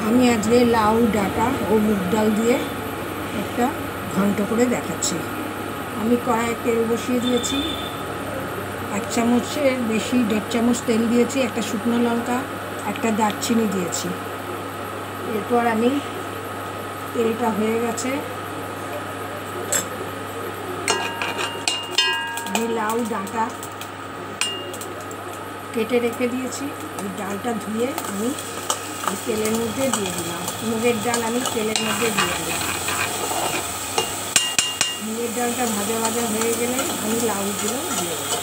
আমি আজকে লাউ ডাঁটা ও মুগ ডাল দিয়ে একটা ঘন্ট করে দেখাচ্ছি। আমি কড়াইয়ে তেল বসিয়ে দিয়েছি, 1 চামচের বেশি 1.5 চামচ তেল দিয়েছি, একটা শুকনো লঙ্কা, একটা দারচিনি দিয়েছি। এরপর আমি তেলটা হয়ে গেছে, আমি লাউ ডাঁটা কেটে রেখে দিয়েছি, এই ডালটা ধুয়ে আমি এই তেলের মধ্যে দিয়ে দিলাম। মুগের ডাল আমি তেলের মধ্যে দিয়ে দিলাম। মুগের ডালটা ভাজা ভাজা হয়ে গেলে আমি লাউগুলো দিয়ে দেবো।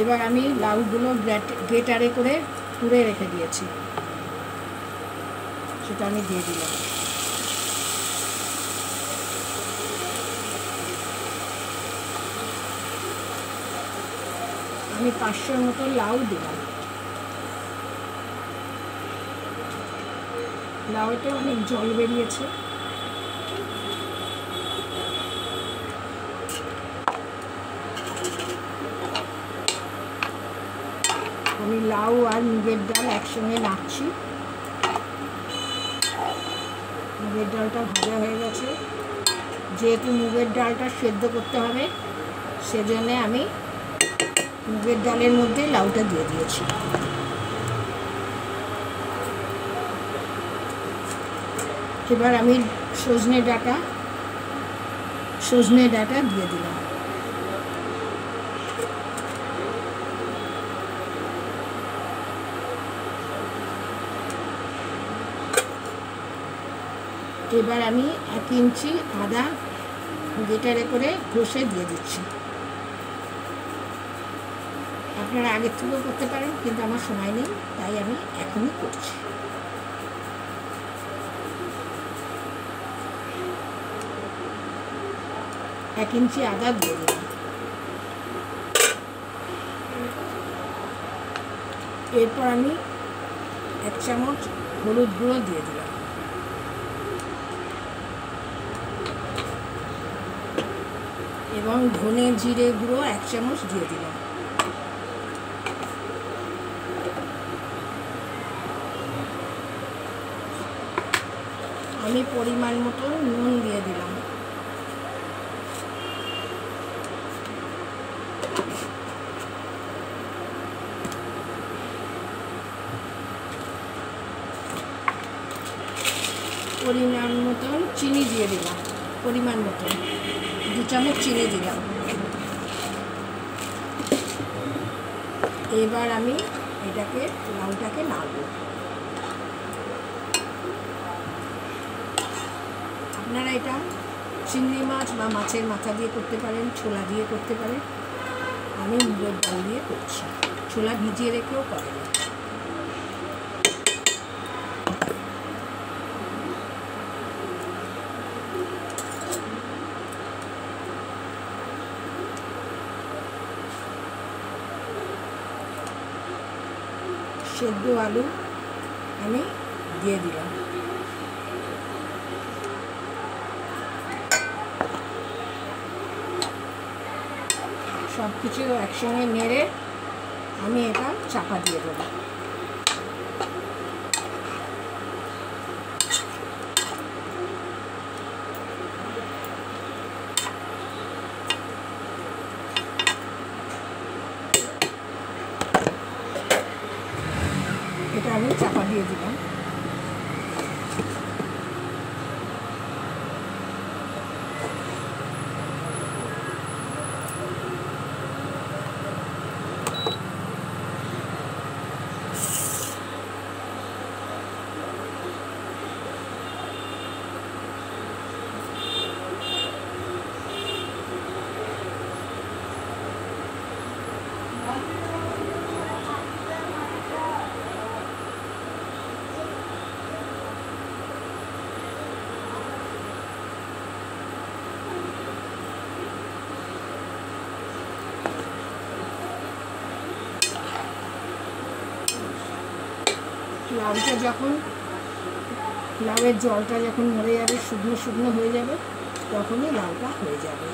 এবার আমি লাউগুলো গ্রেটারে করে কুড়ে রেখে দিয়েছি, সেটা আমি দিয়ে দিলাম। আমি 500 মতো লাউ দিলাম। লাউতে অনেক জল বেরিয়েছে। আমি লাউ আর মুগের ডাল একসঙ্গে নাড়ছি। মুগের ডালটা ভাজা হয়ে গেছে। যেহেতু মুগের ডালটা সেদ্ধ করতে হবে, সেজন্য আমি মুগের ডালের মধ্যে লাউটা দিয়ে দিয়েছি। এবার আমি সজনে ডাঁটা দিয়ে দিলাম। এবার আমি 1 ইঞ্চি আদা গ্রেটারে করে ঘষে দিয়ে দিচ্ছি। আপনারা আগের থেকেও করতে পারেন, কিন্তু আমার সময় নেই, তাই আমি এখনই করছি। এক ইঞ্চি আদা দিয়ে দিলাম। এরপর আমি 1 চামচ হলুদ গুঁড়ো দিয়ে দিলাম। এবং ধনে জিরে গুঁড়ো 1 চামচ দিয়ে দিলাম। আমি পরিমাণ মতো নুন দিয়ে দিলাম। পরিমাণ মতন চিনি দিয়ে দিলাম। পরিমাণ মতন 2 চামচ চিনি দিলাম। এবার আমি লাউটাকে নাড়ব। আপনারা এটা চিংড়ি মাছ বা মাছের মাথা দিয়ে করতে পারেন, ছোলা দিয়ে করতে পারেন। আমি মুগের ডাল দিয়ে করছি, ছোলা ভিজিয়ে রেখেও করেন। সেদ্ধ আলু আমি দিয়ে দিলাম। সব কিছু একসঙ্গে নেড়ে আমি এটা চাপা দিয়ে দেবো। এটা আমি চাপা দিয়ে দিলাম। লাউটা যখন লাউয়ের জলটা যখন মরে যাবে, শুকনো শুকনো হয়ে যাবে, তখনই লাউটা হয়ে যাবে।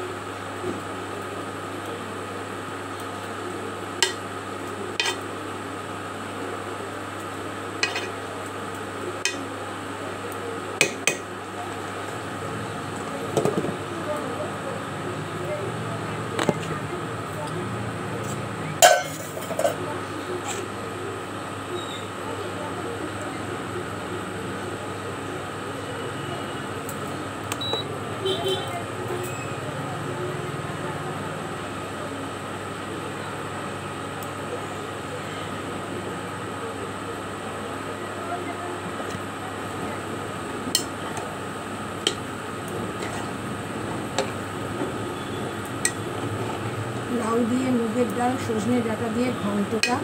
লাউ দিয়ে মুগের ডাল সজনে ডাঁটা দিয়ে ঘন্টটা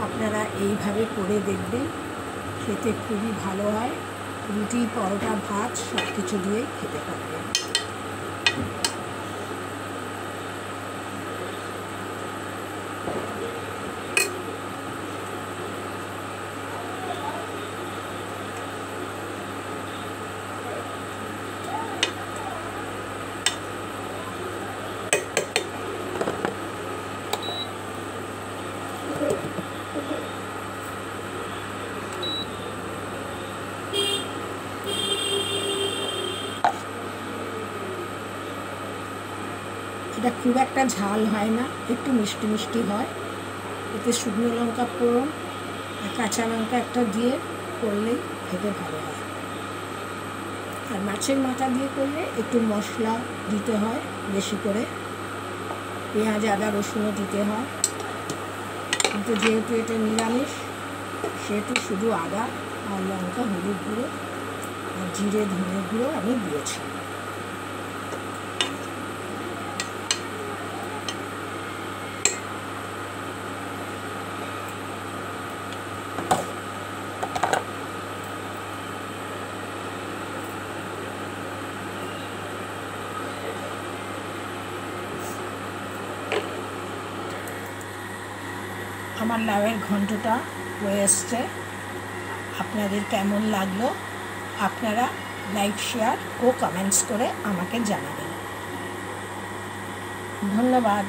আপনারা এইভাবে করে দেখবেন, খেতে খুবই ভালো হয়। রুটি, পরোটা, ভাত সব কিছু দিয়ে খেতে পারবেন। এটা খুব একটা ঝাল হয় না, একটু মিষ্টি মিষ্টি হয়। এতে শুকনো লঙ্কা ফোড়ন আর কাঁচা লঙ্কা একটা দিয়ে করলেই খেতে ভালো হয়। আর মাছের মাথা দিয়ে করলে একটু মশলা দিতে হয় বেশি করে, পেঁয়াজ, আদা, রসুনও দিতে হয়। কিন্তু যেহেতু এটা নিরামিষ, সেহেতু শুধু আদা আর লঙ্কা, হলুদ গুঁড়ো আর জিরে, ধনে গুঁড়ো আমি দিয়েছি। আমার লাউয়ের ঘন্টটা হয়ে এসছে। আপনাদের কেমন লাগলো আপনারা লাইক, শেয়ার ও কমেন্টস করে আমাকে জানাবেন। ধন্যবাদ।